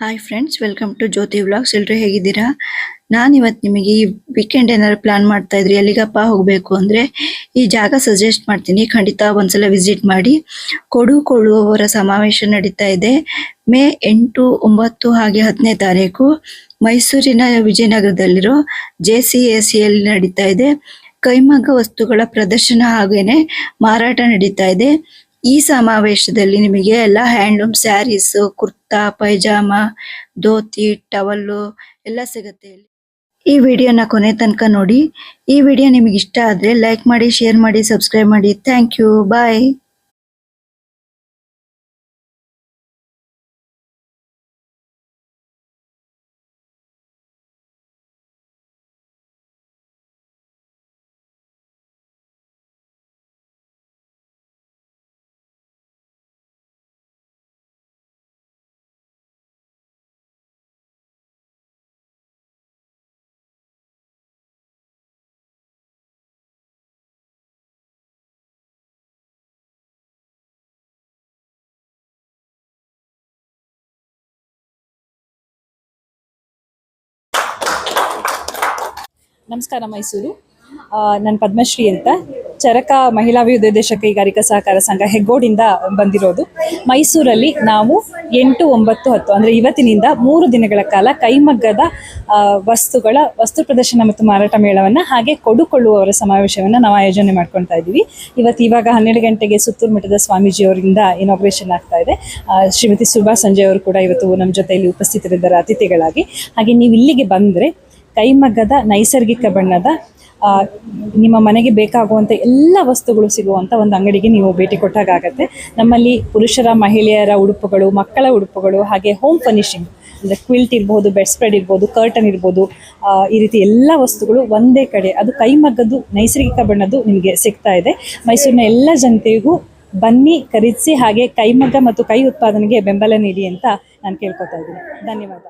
Hi friends, welcome to Jyothi Vlogs. ಎಲ್ಲರೂ ಹೇಗಿದ್ದೀರಾ? ನಾನು ಇವತ್ತು ನಿಮಗೆ ಈ ವೀಕೆಂಡ್ ಏನಾದ್ರು ಪ್ಲಾನ್ ಮಾಡ್ತಾ ಇದ್ರಿ ಎಲ್ಲಿಗಪ್ಪ ಹೋಗಬೇಕು ಅಂದರೆ ಈ ಜಾಗ ಸಜೆಸ್ಟ್ ಮಾಡ್ತೀನಿ. ಖಂಡಿತ ಒಂದ್ಸಲ ವಿಸಿಟ್ ಮಾಡಿ. ಕೊಡುಕೊಳ್ಳುವವರ ಸಮಾವೇಶ ನಡೀತಾ ಇದೆ ಮೇ 8, 9 ಹಾಗೆ 10ನೇ ತಾರೀಕು ಮೈಸೂರಿನ ವಿಜಯನಗರದಲ್ಲಿರೋ JCACಯಲ್ಲಿ ನಡೀತಾ ಇದೆ. ಕೈಮಗ್ಗ ವಸ್ತುಗಳ ಪ್ರದರ್ಶನ ಹಾಗೇನೆ ಮಾರಾಟ ನಡೀತಾ ಇದೆ. ಈ ಸಮಾವೇಶದಲ್ಲಿ ನಿಮಗೆ ಎಲ್ಲ ಹ್ಯಾಂಡ್ಲೂಮ್ ಸ್ಯಾರೀಸ್, ಕುರ್ತಾ, ಪೈಜಾಮ, ಧೋತಿ, ಟವಲ್ಲು ಎಲ್ಲ ಸಿಗುತ್ತೆ. ಈ ವಿಡಿಯೋನ ಕೊನೆ ತನಕ ನೋಡಿ. ಈ ವಿಡಿಯೋ ನಿಮಗೆ ಇಷ್ಟ ಆದ್ರೆ ಲೈಕ್ ಮಾಡಿ, ಶೇರ್ ಮಾಡಿ, ಸಬ್ಸ್ಕ್ರೈಬ್ ಮಾಡಿ. ಥ್ಯಾಂಕ್ ಯು, ಬಾಯ್. ನಮಸ್ಕಾರ. ಮೈಸೂರು. ನಾನು ಪದ್ಮಶ್ರೀ ಅಂತ, ಚರಕ ಮಹಿಳಾ ಅಭಿವೃದ್ಧಿ ಕೈಗಾರಿಕಾ ಸಹಕಾರ ಸಂಘ ಹೆಗ್ಗೋಡಿಂದ ಬಂದಿರೋದು. ಮೈಸೂರಲ್ಲಿ ನಾವು 8, 9, 10 ಅಂದರೆ ಇವತ್ತಿನಿಂದ 3 ದಿನಗಳ ಕಾಲ ಕೈಮಗ್ಗದ ವಸ್ತುಗಳ ವಸ್ತು ಪ್ರದರ್ಶನ ಮತ್ತು ಮಾರಾಟ ಮೇಳವನ್ನು ಹಾಗೆ ಕೊಡುಕೊಳ್ಳುವವರ ಸಮಾವೇಶವನ್ನು ನಾವು ಆಯೋಜನೆ ಮಾಡ್ಕೊಳ್ತಾ ಇದ್ದೀವಿ. ಇವಾಗ 12 ಗಂಟೆಗೆ ಸುತ್ತೂರು ಮಠದ ಸ್ವಾಮೀಜಿಯವರಿಂದ ಇನಾಗ್ರೇಷನ್ ಆಗ್ತಾ ಇದೆ. ಶ್ರೀಮತಿ ಸುಭಾ ಸಂಜಯ್ ಅವರು ಕೂಡ ಇವತ್ತು ನಮ್ಮ ಜೊತೆಯಲ್ಲಿ ಉಪಸ್ಥಿತರಿದ್ದಾರೆ ಅತಿಥಿಗಳಾಗಿ. ಹಾಗೆ ನೀವು ಇಲ್ಲಿಗೆ ಬಂದರೆ ಕೈಮಗ್ಗದ ನೈಸರ್ಗಿಕ ಬಣ್ಣದ ನಿಮ್ಮ ಮನೆಗೆ ಬೇಕಾಗುವಂಥ ಎಲ್ಲ ವಸ್ತುಗಳು ಸಿಗುವಂಥ ಒಂದು ಅಂಗಡಿಗೆ ನೀವು ಭೇಟಿ ಕೊಟ್ಟಾಗತ್ತೆ. ನಮ್ಮಲ್ಲಿ ಪುರುಷರ, ಮಹಿಳೆಯರ ಉಡುಪುಗಳು, ಮಕ್ಕಳ ಉಡುಪುಗಳು, ಹಾಗೆ ಹೋಮ್ ಫರ್ನಿಷಿಂಗ್ ಅಂದರೆ ಕ್ವಿಲ್ಟ್ ಇರ್ಬೋದು, ಬೆಡ್ ಸ್ಪ್ರೆಡ್ ಇರ್ಬೋದು, ಕರ್ಟನ್ ಇರ್ಬೋದು, ಈ ರೀತಿ ಎಲ್ಲ ವಸ್ತುಗಳು ಒಂದೇ ಕಡೆ, ಅದು ಕೈಮಗ್ಗದ್ದು ನೈಸರ್ಗಿಕ ಬಣ್ಣದ್ದು ನಿಮಗೆ ಸಿಗ್ತಾ ಇದೆ. ಮೈಸೂರಿನ ಎಲ್ಲ ಜನತೆಗೂ ಬನ್ನಿ, ಖರೀದಿಸಿ, ಹಾಗೆ ಕೈಮಗ್ಗ ಮತ್ತು ಕೈ ಉತ್ಪಾದನೆಗೆ ಬೆಂಬಲ ನೀಡಿ ಅಂತ ನಾನು ಕೇಳ್ಕೊತಾ ಇದ್ದೀನಿ. ಧನ್ಯವಾದ.